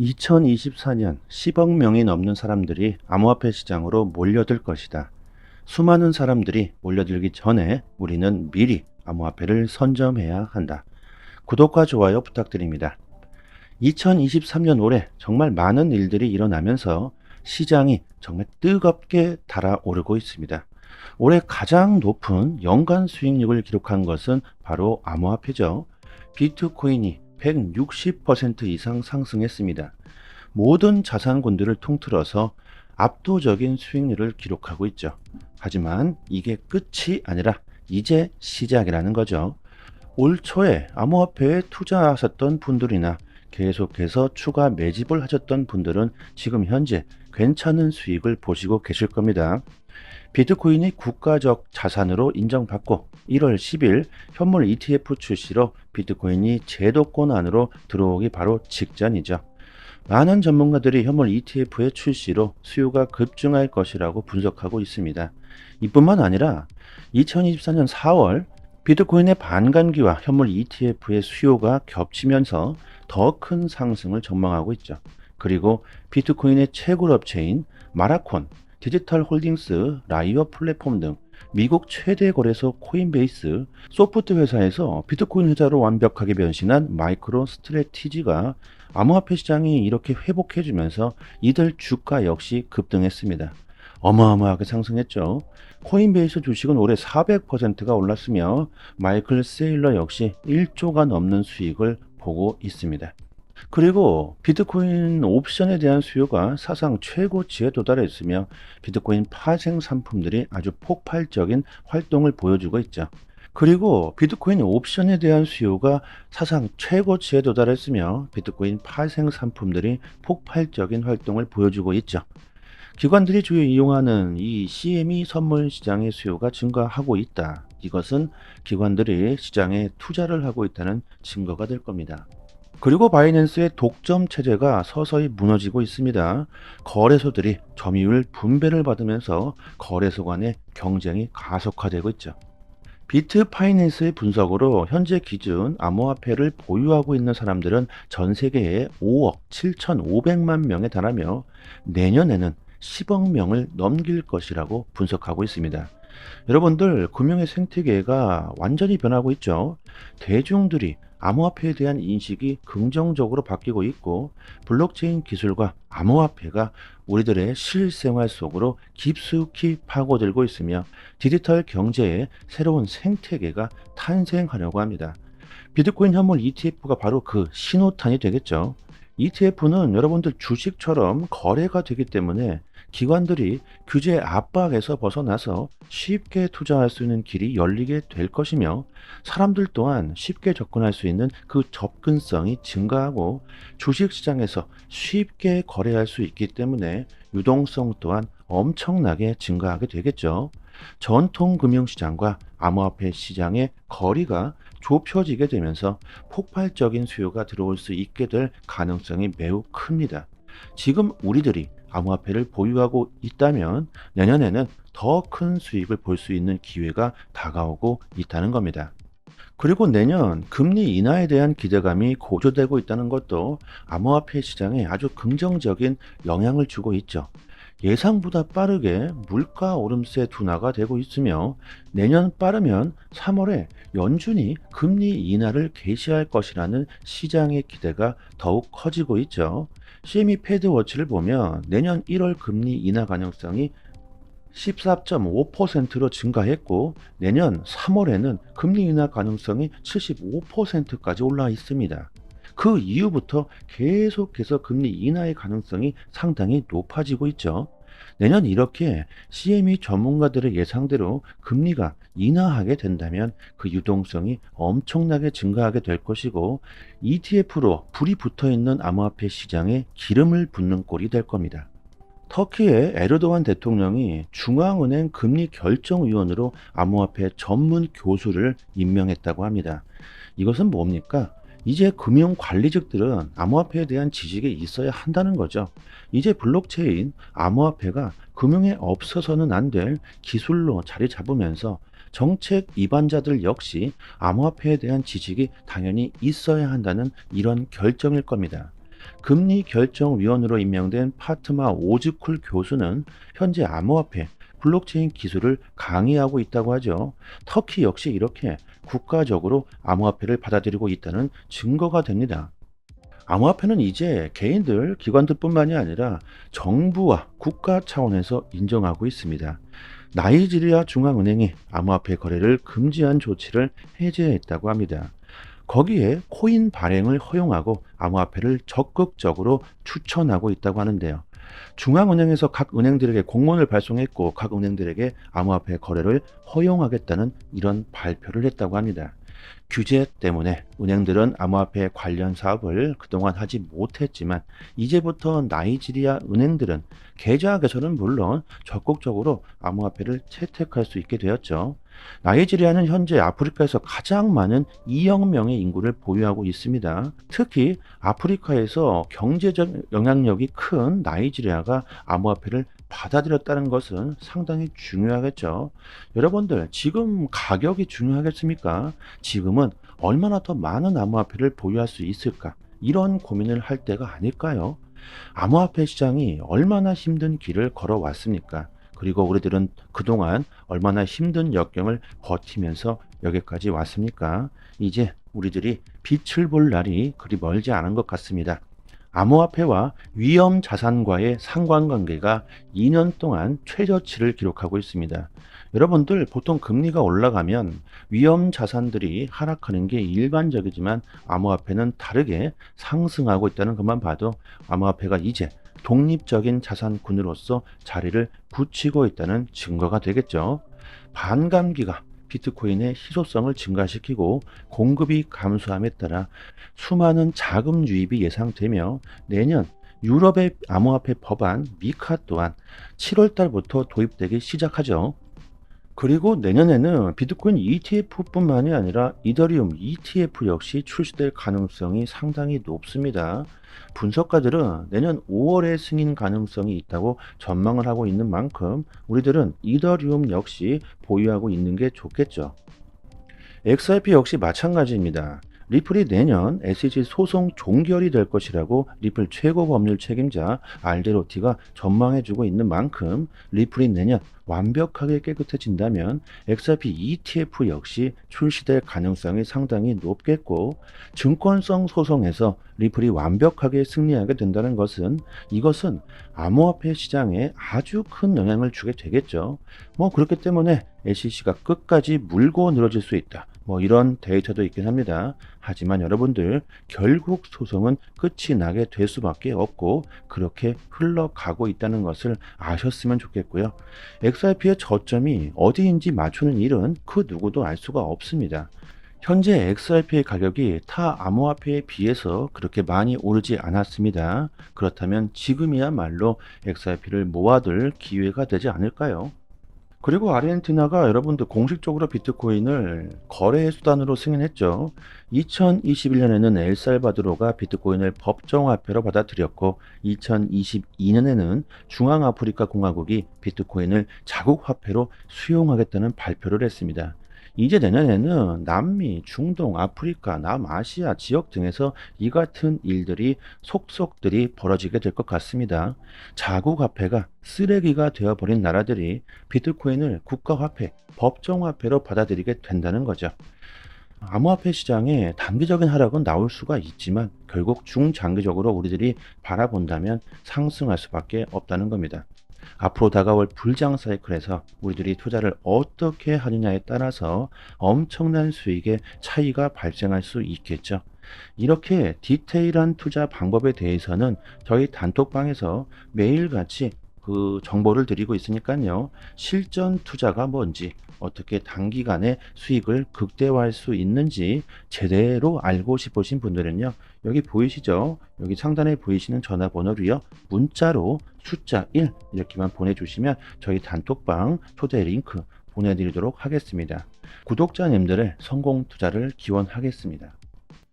2024년 10억 명이 넘는 사람들이 암호화폐 시장으로 몰려들 것이다. 수많은 사람들이 몰려들기 전에 우리는 미리 암호화폐를 선점해야 한다. 구독과 좋아요 부탁드립니다. 2023년 올해 정말 많은 일들이 일어나면서 시장이 정말 뜨겁게 달아오르고 있습니다. 올해 가장 높은 연간 수익률을 기록한 것은 바로 암호화폐죠. 비트코인이 160% 이상 상승했습니다. 모든 자산군들을 통틀어서 압도적인 수익률을 기록하고 있죠. 하지만 이게 끝이 아니라 이제 시작이라는 거죠. 올 초에 암호화폐에 투자하셨던 분들이나 계속해서 추가 매집을 하셨던 분들은 지금 현재 괜찮은 수익을 보시고 계실 겁니다. 비트코인이 국가적 자산으로 인정받고 1월 10일 현물 ETF 출시로 비트코인이 제도권 안으로 들어오기 바로 직전이죠. 많은 전문가들이 현물 ETF의 출시로 수요가 급증할 것이라고 분석하고 있습니다. 이뿐만 아니라 2024년 4월 비트코인의 반감기와 현물 ETF의 수요가 겹치면서 더 큰 상승을 전망하고 있죠. 그리고 비트코인의 채굴 업체인 마라콘, 디지털 홀딩스, 라이어 플랫폼 등 미국 최대 거래소 코인베이스, 소프트 회사에서 비트코인 회사로 완벽하게 변신한 마이크로 스트래티지가 암호화폐 시장이 이렇게 회복해주면서 이들 주가 역시 급등했습니다. 어마어마하게 상승했죠. 코인베이스 주식은 올해 400%가 올랐으며 마이클 세일러 역시 1조가 넘는 수익을 보고 있습니다. 그리고 비트코인 옵션에 대한 수요가 사상 최고치에 도달했으며 비트코인 파생 상품들이 아주 폭발적인 활동을 보여주고 있죠. 그리고 비트코인 옵션에 대한 수요가 사상 최고치에 도달했으며 비트코인 파생 상품들이 폭발적인 활동을 보여주고 있죠. 기관들이 주요 이용하는 이 CME 선물 시장의 수요가 증가하고 있다. 이것은 기관들이 시장에 투자를 하고 있다는 증거가 될 겁니다. 그리고 바이낸스의 독점 체제가 서서히 무너지고 있습니다. 거래소들이 점유율 분배를 받으면서 거래소 간의 경쟁이 가속화되고 있죠. 비트 파이낸스의 분석으로 현재 기준 암호화폐를 보유하고 있는 사람들은 전 세계에 5억 7,500만 명에 달하며 내년에는 10억 명을 넘길 것이라고 분석하고 있습니다. 여러분들, 금융의 생태계가 완전히 변하고 있죠. 대중들이 암호화폐에 대한 인식이 긍정적으로 바뀌고 있고 블록체인 기술과 암호화폐가 우리들의 실생활 속으로 깊숙이 파고들고 있으며 디지털 경제의 새로운 생태계가 탄생하려고 합니다. 비트코인 현물 ETF가 바로 그 신호탄이 되겠죠. ETF는 여러분들 주식처럼 거래가 되기 때문에 기관들이 규제 압박에서 벗어나서 쉽게 투자할 수 있는 길이 열리게 될 것이며 사람들 또한 쉽게 접근할 수 있는 그 접근성이 증가하고 주식시장에서 쉽게 거래할 수 있기 때문에 유동성 또한 엄청나게 증가하게 되겠죠. 전통 금융시장과 암호화폐 시장의 거리가 좁혀지게 되면서 폭발적인 수요가 들어올 수 있게 될 가능성이 매우 큽니다. 지금 우리들이 암호화폐를 보유하고 있다면 내년에는 더 큰 수익을 볼 수 있는 기회가 다가오고 있다는 겁니다. 그리고 내년 금리 인하에 대한 기대감이 고조되고 있다는 것도 암호화폐 시장에 아주 긍정적인 영향을 주고 있죠. 예상보다 빠르게 물가 오름세 둔화가 되고 있으며 내년 빠르면 3월에 연준이 금리 인하를 개시할 것이라는 시장의 기대가 더욱 커지고 있죠. CME 패드워치를 보면 내년 1월 금리 인하 가능성이 14.5%로 증가했고 내년 3월에는 금리 인하 가능성이 75%까지 올라 있습니다. 그 이후부터 계속해서 금리 인하의 가능성이 상당히 높아지고 있죠. 내년 이렇게 CME 전문가들의 예상대로 금리가 인하하게 된다면 그 유동성이 엄청나게 증가하게 될 것이고 ETF로 불이 붙어 있는 암호화폐 시장에 기름을 붓는 꼴이 될 겁니다. 터키의 에르도안 대통령이 중앙은행 금리 결정위원으로 암호화폐 전문 교수를 임명했다고 합니다. 이것은 뭡니까? 이제 금융관리직들은 암호화폐에 대한 지식이 있어야 한다는 거죠. 이제 블록체인, 암호화폐가 금융에 없어서는 안 될 기술로 자리 잡으면서 정책 입안자들 역시 암호화폐에 대한 지식이 당연히 있어야 한다는 이런 결정일 겁니다. 금리결정위원으로 임명된 파트마 오즈쿨 교수는 현재 암호화폐, 블록체인 기술을 강의하고 있다고 하죠. 터키 역시 이렇게 국가적으로 암호화폐를 받아들이고 있다는 증거가 됩니다. 암호화폐는 이제 개인들, 기관들뿐만이 아니라 정부와 국가 차원에서 인정하고 있습니다. 나이지리아 중앙은행이 암호화폐 거래를 금지한 조치를 해제했다고 합니다. 거기에 코인 발행을 허용하고 암호화폐를 적극적으로 추천하고 있다고 하는데요. 중앙은행에서 각 은행들에게 공문을 발송했고 각 은행들에게 암호화폐 거래를 허용하겠다는 이런 발표를 했다고 합니다. 규제 때문에 은행들은 암호화폐 관련 사업을 그동안 하지 못했지만 이제부터 나이지리아 은행들은 계좌 개설은 물론 적극적으로 암호화폐를 채택할 수 있게 되었죠. 나이지리아는 현재 아프리카에서 가장 많은 2억 명의 인구를 보유하고 있습니다. 특히 아프리카에서 경제적 영향력이 큰 나이지리아가 암호화폐를 받아들였다는 것은 상당히 중요하겠죠. 여러분들, 지금 가격이 중요하겠습니까? 지금은 얼마나 더 많은 암호화폐를 보유할 수 있을까? 이런 고민을 할 때가 아닐까요? 암호화폐 시장이 얼마나 힘든 길을 걸어왔습니까? 그리고 우리들은 그동안 얼마나 힘든 역경을 버티면서 여기까지 왔습니까? 이제 우리들이 빛을 볼 날이 그리 멀지 않은 것 같습니다. 암호화폐와 위험 자산과의 상관관계가 2년 동안 최저치를 기록하고 있습니다. 여러분들, 보통 금리가 올라가면 위험 자산들이 하락하는 게 일반적이지만 암호화폐는 다르게 상승하고 있다는 것만 봐도 암호화폐가 이제 독립적인 자산군으로서 자리를 굳히고 있다는 증거가 되겠죠. 반감기가 비트코인의 희소성을 증가시키고 공급이 감소함에 따라 수많은 자금 유입이 예상되며 내년 유럽의 암호화폐 법안 미카 또한 7월 달부터 도입되기 시작하죠. 그리고 내년에는 비트코인 ETF뿐만이 아니라 이더리움 ETF 역시 출시될 가능성이 상당히 높습니다. 분석가들은 내년 5월에 승인 가능성이 있다고 전망을 하고 있는 만큼 우리들은 이더리움 역시 보유하고 있는 게 좋겠죠. XRP 역시 마찬가지입니다. 리플이 내년 SEC 소송 종결이 될 것이라고 리플 최고 법률 책임자 알데로티가 전망해주고 있는 만큼 리플이 내년 완벽하게 깨끗해진다면 XRP ETF 역시 출시될 가능성이 상당히 높겠고, 증권성 소송에서 리플이 완벽하게 승리하게 된다는 것은 이것은 암호화폐 시장에 아주 큰 영향을 주게 되겠죠. 그렇기 때문에 SEC가 끝까지 물고 늘어질 수 있다, 이런 데이터도 있긴 합니다. 하지만 여러분들, 결국 소송은 끝이 나게 될 수밖에 없고 그렇게 흘러가고 있다는 것을 아셨으면 좋겠고요. XRP의 저점이 어디인지 맞추는 일은 그 누구도 알 수가 없습니다. 현재 XRP의 가격이 타 암호화폐에 비해서 그렇게 많이 오르지 않았습니다. 그렇다면 지금이야말로 XRP를 모아둘 기회가 되지 않을까요? 그리고 아르헨티나가 여러분들 공식적으로 비트코인을 거래 수단으로 승인했죠. 2021년에는 엘살바도르가 비트코인을 법정화폐로 받아들였고 2022년에는 중앙아프리카 공화국이 비트코인을 자국화폐로 수용하겠다는 발표를 했습니다. 이제 내년에는 남미, 중동, 아프리카, 남아시아 지역 등에서 이 같은 일들이 속속들이 벌어지게 될 것 같습니다. 자국화폐가 쓰레기가 되어버린 나라들이 비트코인을 국가화폐, 법정화폐로 받아들이게 된다는 거죠. 암호화폐 시장에 단기적인 하락은 나올 수가 있지만 결국 중장기적으로 우리들이 바라본다면 상승할 수밖에 없다는 겁니다. 앞으로 다가올 불장 사이클에서 우리들이 투자를 어떻게 하느냐에 따라서 엄청난 수익의 차이가 발생할 수 있겠죠. 이렇게 디테일한 투자 방법에 대해서는 저희 단톡방에서 매일같이 그 정보를 드리고 있으니까요. 실전 투자가 뭔지, 어떻게 단기간에 수익을 극대화할 수 있는지 제대로 알고 싶으신 분들은요. 여기 보이시죠? 여기 상단에 보이시는 전화번호로요. 문자로 숫자 1 이렇게만 보내주시면 저희 단톡방 초대 링크 보내드리도록 하겠습니다. 구독자님들의 성공 투자를 기원하겠습니다.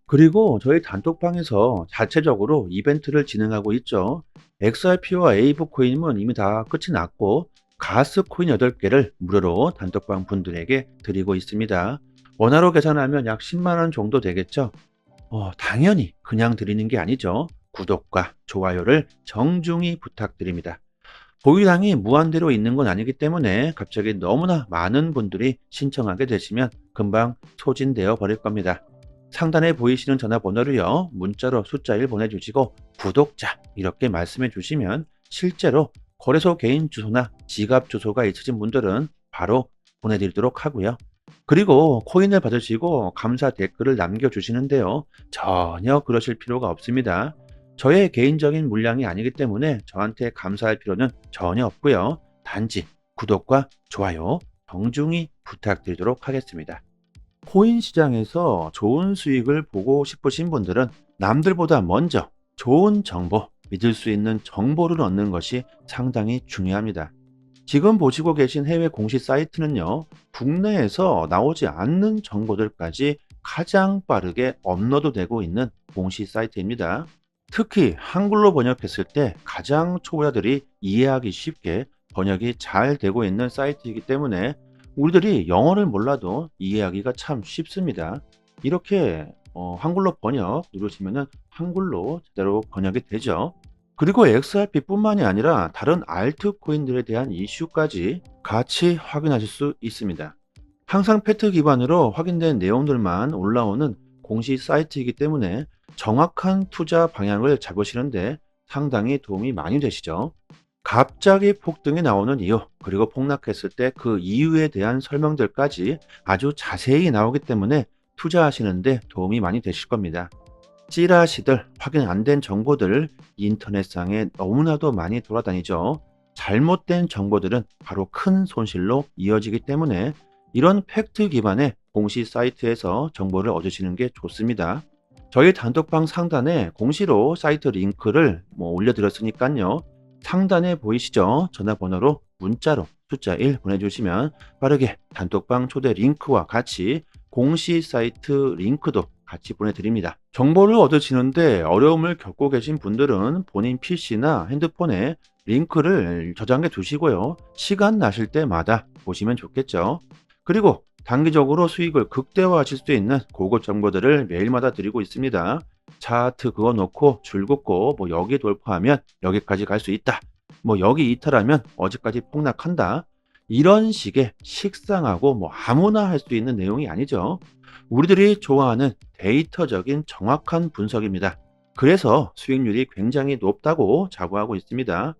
그리고 저희 단톡방에서 자체적으로 이벤트를 진행하고 있죠. XRP와 에이브코인은 이미 다 끝이 났고 가스코인 8개를 무료로 단톡방 분들에게 드리고 있습니다. 원화로 계산하면 약 10만원 정도 되겠죠. 당연히 그냥 드리는 게 아니죠. 구독과 좋아요를 정중히 부탁드립니다. 보유량이 무한대로 있는 건 아니기 때문에 갑자기 너무나 많은 분들이 신청하게 되시면 금방 소진되어 버릴 겁니다. 상단에 보이시는 전화번호로요, 문자로 숫자 1 보내주시고 구독자 이렇게 말씀해 주시면 실제로 거래소 개인 주소나 지갑 주소가 있으신 분들은 바로 보내드리도록 하고요. 그리고 코인을 받으시고 감사 댓글을 남겨주시는데요, 전혀 그러실 필요가 없습니다. 저의 개인적인 물량이 아니기 때문에 저한테 감사할 필요는 전혀 없고요. 단지 구독과 좋아요 정중히 부탁드리도록 하겠습니다. 코인 시장에서 좋은 수익을 보고 싶으신 분들은 남들보다 먼저 좋은 정보, 믿을 수 있는 정보를 얻는 것이 상당히 중요합니다. 지금 보시고 계신 해외 공시 사이트는요, 국내에서 나오지 않는 정보들까지 가장 빠르게 업로드되고 있는 공시 사이트입니다. 특히 한글로 번역했을 때 가장 초보자들이 이해하기 쉽게 번역이 잘 되고 있는 사이트이기 때문에 우리들이 영어를 몰라도 이해하기가 참 쉽습니다. 이렇게 한글로 번역 누르시면은 한글로 제대로 번역이 되죠. 그리고 XRP뿐만이 아니라 다른 알트코인들에 대한 이슈까지 같이 확인하실 수 있습니다. 항상 팩트 기반으로 확인된 내용들만 올라오는 공시 사이트이기 때문에 정확한 투자 방향을 잡으시는데 상당히 도움이 많이 되시죠. 갑자기 폭등이 나오는 이유, 그리고 폭락했을 때 그 이유에 대한 설명들까지 아주 자세히 나오기 때문에 투자하시는데 도움이 많이 되실 겁니다. 찌라시들, 확인 안 된 정보들 인터넷상에 너무나도 많이 돌아다니죠. 잘못된 정보들은 바로 큰 손실로 이어지기 때문에 이런 팩트 기반의 공시 사이트에서 정보를 얻으시는 게 좋습니다. 저희 단톡방 상단에 공시로 사이트 링크를 올려드렸으니까요. 상단에 보이시죠? 전화번호로 문자로 숫자 1 보내주시면 빠르게 단톡방 초대 링크와 같이 공시 사이트 링크도 같이 보내드립니다. 정보를 얻으시는데 어려움을 겪고 계신 분들은 본인 PC나 핸드폰에 링크를 저장해 두시고요. 시간 나실 때마다 보시면 좋겠죠. 그리고 단기적으로 수익을 극대화하실 수 있는 고급 정보들을 매일마다 드리고 있습니다. 차트 그어 놓고 줄 긋고 여기 돌파하면 여기까지 갈 수 있다. 여기 이탈하면 어디까지 폭락한다. 이런 식의 식상하고 아무나 할 수 있는 내용이 아니죠. 우리들이 좋아하는 데이터적인 정확한 분석입니다. 그래서 수익률이 굉장히 높다고 자부하고 있습니다.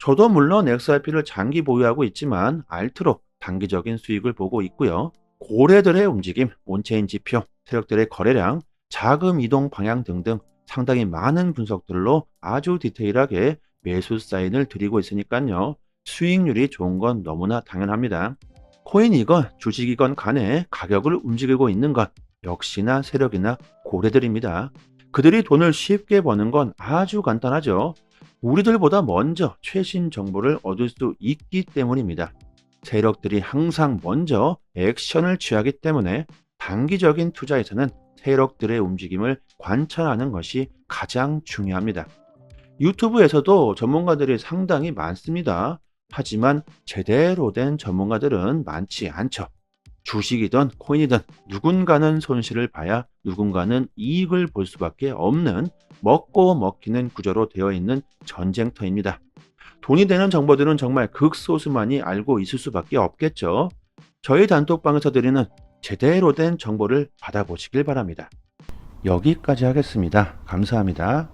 저도 물론 XRP를 장기 보유하고 있지만 알트로 단기적인 수익을 보고 있고요. 고래들의 움직임, 온체인 지표, 세력들의 거래량, 자금 이동 방향 등등 상당히 많은 분석들로 아주 디테일하게 매수 사인을 드리고 있으니까요. 수익률이 좋은 건 너무나 당연합니다. 코인이건 주식이건 간에 가격을 움직이고 있는 것 역시나 세력이나 고래들입니다. 그들이 돈을 쉽게 버는 건 아주 간단하죠. 우리들보다 먼저 최신 정보를 얻을 수 있기 때문입니다. 세력들이 항상 먼저 액션을 취하기 때문에 단기적인 투자에서는 세력들의 움직임을 관찰하는 것이 가장 중요합니다. 유튜브에서도 전문가들이 상당히 많습니다. 하지만 제대로 된 전문가들은 많지 않죠. 주식이든 코인이든 누군가는 손실을 봐야 누군가는 이익을 볼 수밖에 없는 먹고 먹히는 구조로 되어 있는 전쟁터입니다. 돈이 되는 정보들은 정말 극소수만이 알고 있을 수밖에 없겠죠. 저희 단톡방에서 드리는 제대로 된 정보를 받아보시길 바랍니다. 여기까지 하겠습니다. 감사합니다.